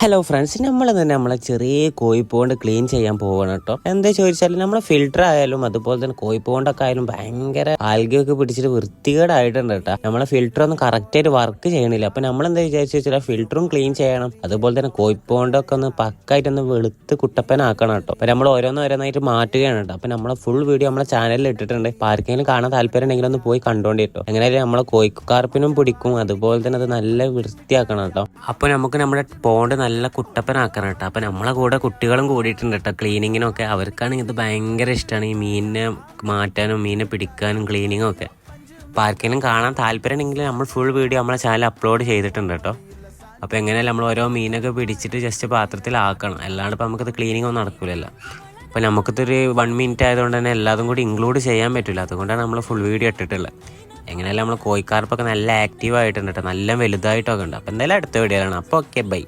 Hello friends, നമ്മളെ ചെറിയ കോഴിപ്പോണ്ട് clean ചെയ്യാൻ പോവാണ് കേട്ടോ. എന്താ ചോദിച്ചാൽ നമ്മളെ ഫിൽറ്റർ ആയാലും അതുപോലെ തന്നെ കോഴിപ്പോണ്ടൊക്കെ ആയാലും ഭയങ്കര ആൽഗയൊക്കെ പിടിച്ചിട്ട് വൃത്തികേടായിട്ടുണ്ട് കേട്ടോ. നമ്മളെ ഫിൽറ്റർ ഒന്നും കറക്റ്റ് ആയിട്ട് വർക്ക് ചെയ്യണില്ല. അപ്പൊ നമ്മളെന്താ വിചാരിച്ചു വെച്ചാൽ ഫിൽറ്ററും ക്ലീൻ ചെയ്യണം, അതുപോലെ തന്നെ കോഴിപ്പോണ്ടൊക്കെ ഒന്ന് പക്കായിട്ടൊന്ന് വെളുത്ത് കുട്ടപ്പനാക്കണം കേട്ടോ. അപ്പൊ നമ്മൾ ഓരോന്നായിട്ട് മാറ്റുകയാണ് കേട്ടോ. അപ്പൊ നമ്മളെ ഫുൾ വീഡിയോ നമ്മളെ ചാനലിൽ ഇട്ടിട്ടുണ്ട്. അപ്പൊ ആർക്കെങ്കിലും കാണാൻ താല്പര്യം ഉണ്ടെങ്കിൽ ഒന്ന് പോയി കണ്ടോണ്ടി കേട്ടോ. എങ്ങനെയായാലും നമ്മളെ കോഴിക്കാർപ്പിനും പിടിക്കും, അതുപോലെ തന്നെ അത് നല്ല വൃത്തിയാക്കണം കേട്ടോ. അപ്പൊ നമുക്ക് നമ്മുടെ പോണ്ട് നല്ല കുട്ടപ്പനാക്കണം കേട്ടോ. അപ്പം നമ്മളെ കൂടെ കുട്ടികളും കൂടിയിട്ടുണ്ട് കേട്ടോ ക്ലീനിങ്ങിനൊക്കെ. അവർക്കാണെങ്കിൽ ഇത് ഭയങ്കര ഇഷ്ടമാണ്, ഈ മീനിനെ മാറ്റാനും മീനിനെ പിടിക്കാനും ക്ലീനിങ്ങും ഒക്കെ. അപ്പോൾ ആർക്കെങ്കിലും കാണാൻ താല്പര്യം ഉണ്ടെങ്കിൽ നമ്മൾ ഫുൾ വീഡിയോ നമ്മളെ ചാനൽ അപ്ലോഡ് ചെയ്തിട്ടുണ്ട് കേട്ടോ. അപ്പോൾ എങ്ങനെയല്ല നമ്മൾ ഓരോ മീനൊക്കെ പിടിച്ചിട്ട് ജസ്റ്റ് പാത്രത്തിലാക്കണം, അല്ലാണ്ട് ഇപ്പോൾ നമുക്കത് ക്ലീനിങ് ഒന്നും നടക്കില്ലല്ലോ. അപ്പോൾ നമുക്കിതൊരു 1 മിനിറ്റ് ആയതുകൊണ്ട് തന്നെ എല്ലാതും കൂടി ഇൻക്ലൂഡ് ചെയ്യാൻ പറ്റില്ല, അതുകൊണ്ടാണ് നമ്മൾ ഫുൾ വീഡിയോ ഇട്ടിട്ടുള്ളത്. എങ്ങനെയല്ല നമ്മൾ കോഴിക്കാർപ്പൊക്കെ നല്ല ആക്റ്റീവ് ആയിട്ടുണ്ട് കേട്ടോ, നല്ല വലുതായിട്ടൊക്കെ ഉണ്ട്. അപ്പോൾ എന്തായാലും അടുത്ത വീഡിയോ ആണ്. അപ്പോൾ ഓക്കെ, ബൈ.